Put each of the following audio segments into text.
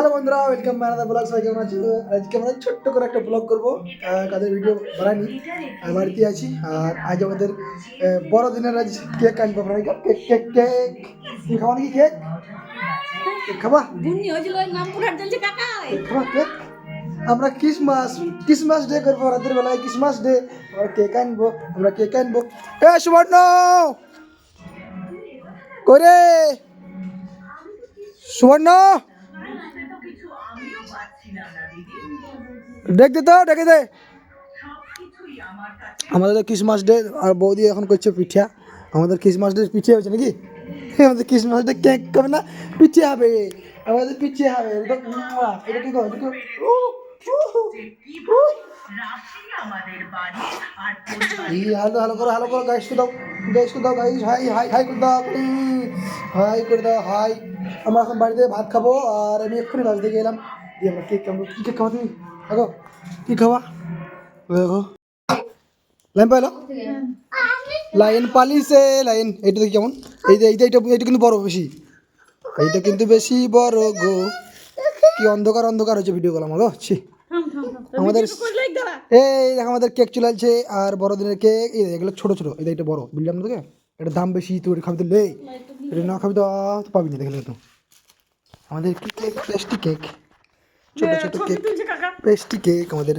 Hello বন্ধুরা, welcome my blog. সবাই কেমন আছো? আজকে আমরা ছোট্ট করে একটা ব্লগ করবো। কাদের ভিডিও বানাইনি, বাড়িতে আছি। আর আজ আমাদের বড়দিনের আজ কেক আনবো আমরা। কেক কেক কেক কি খাওয়া নাকি? কেক কেক খাবা? খাবা কেক? আমরা ক্রিসমাস ডে করবো, রাতের বেলায় ক্রিসমাস ডে। আমরা কেক আনবো, আমরা কেক আনবো। এ সুবর্ণ করে সুবর্ণ ডেকে দে। আমাদের ক্রিসমাস ডে আর বৌদি এখন করছে পিঠা। আমাদের ক্রিসমাস ডে পিঠে হয়েছে নাকি? আমাদের ক্রিসমাস ডে কেক হবে না, পিঠে হবে। আমাদের পিঠে হবে। এটা কি গো? হ্যালো করো গাইসকে দাও, গাইস হাই হাই হাই করে দাও, হাই করে দাও, হাই। আমরা এখন বাড়িতে ভাত খাবো আর আমি এক্ষুনি বাস থেকে এলাম। দিয়ে আমরা কেক খাবো। কি কেক খাওয়া তুমি? দেখো কি খাওয়া, দেখো লাইন পাইলো, লাইন পালিছে লাইন। এইটা দেখি কেমন? এইটা কিন্তু বড় বেশি, এইটা কিন্তু বেশি বড় গো। কি অন্ধকার অন্ধকার হচ্ছে ভিডিও কল আমার গো। আমাদের এই দেখ আমাদের কেক চলে আসছে। আর বড়দিনের কেক এগুলো ছোট ছোট, এটা বড় বুঝলাম না তোকে। এটার দাম বেশি, তুই খাবি তো লে, এটা না খাবি তো পাবি না। দেখলে তো আমাদের কি কেক, পেস্টি কেক, ছোট ছোট কেক, পেস্টি কেক আমাদের।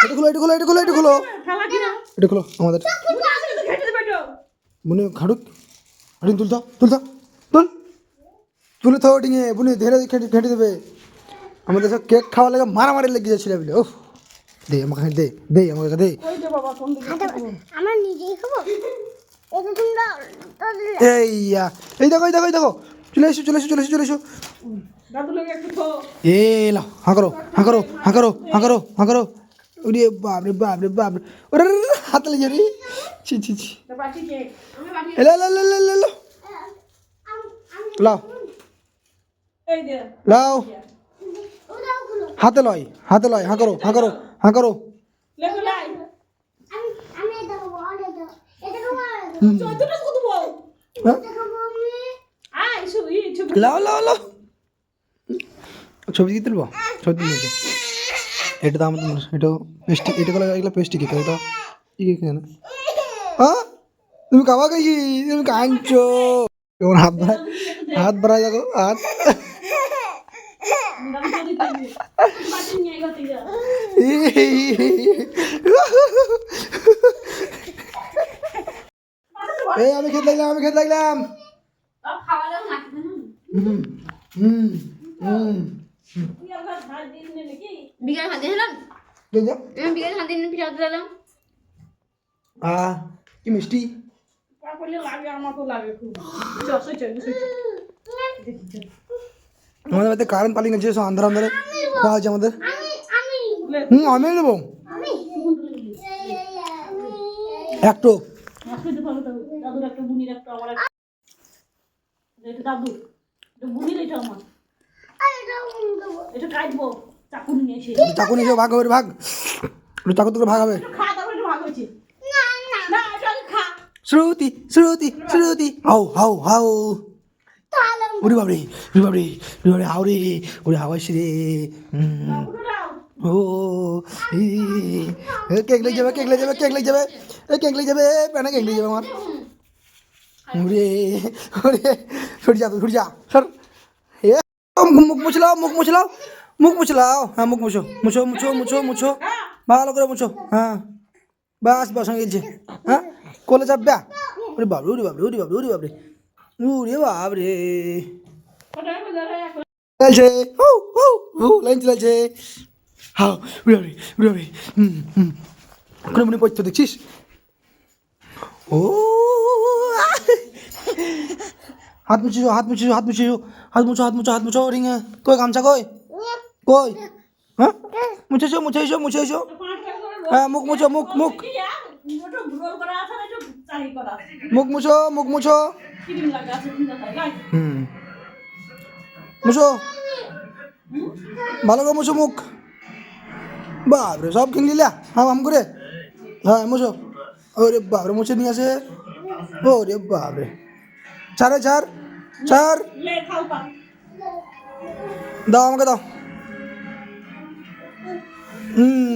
এটা খোলো আমাদের বুনে ঘাড়ুক হাড়িন তুলতো তুলে থাও ডিঙে বুনে ধীরে ঘেঁটে দেবে। আমাদের সব কেক খাওয়া লাগে মারামারি লেগে যাচ্ছিল বলে। ওহ দে আমাকে দে আমাকে দে। আমরা নিজেই খাবো। এই দেখো চলে এসো। এ লাও হাঁ করো। ওরে বাপরে ওরে হাত লেগে যাবি। ছি লাও হাতে লয় হাঁ করো। লাও ছবি কি তুলবো? ছবি তুলবো। এটা তো আমাদের এটা পেস্টি, এগুলো পেস্টি কেক। এটা কি কেক না? হ্যাঁ তুমি খাওয়া খাইছি, তুমি কাঁদছো কেমন? হাত বাড়াই দেখো, হাত। এই আমি খেতে লাগলাম। কি মিষ্টি আমাদের বাড়িতে কারেন্ট পালিয়ে গেছে, সব আন্ধারে খাওয়া হচ্ছে আমাদের। আমি নেবো একটু। চাকু নিয়ে ভাগ হবে, ভাগ চাকু তো ভাগ হবে। শ্রুতি হাউ উড়ি বাবরি হাওরে উড়ি হাওয়াইছি রে। ও কেক লেগে যাবে প্যানে কেক লেগে যাবে আমার। ওরে সরি যা সর। মুখ মুছলাও হ্যাঁ, মুখ মুছো ভালো করে মুছো। হ্যাঁ বাস হয়ে গেছে। হ্যাঁ কোলে চাপবা। ওরে বাবরে চলছে লাইন চলছে। হাও উড়ি কোনো মনে পড়তো দেখছিস? ও হাত মুছো রিঙে। কই গামছা কই হ্যাঁ মুছেছো। হ্যাঁ মুখ মুছো মুখ মুছো মুছো ভালো করে মুছো মুখ। বাপরে সব কিনলি হাম করে। হ্যাঁ মুছো। ওরে বাপরে মুছে নিয়ে আসে। ওরে বাপরে ছাড় দাও আমাকে দাও। হুম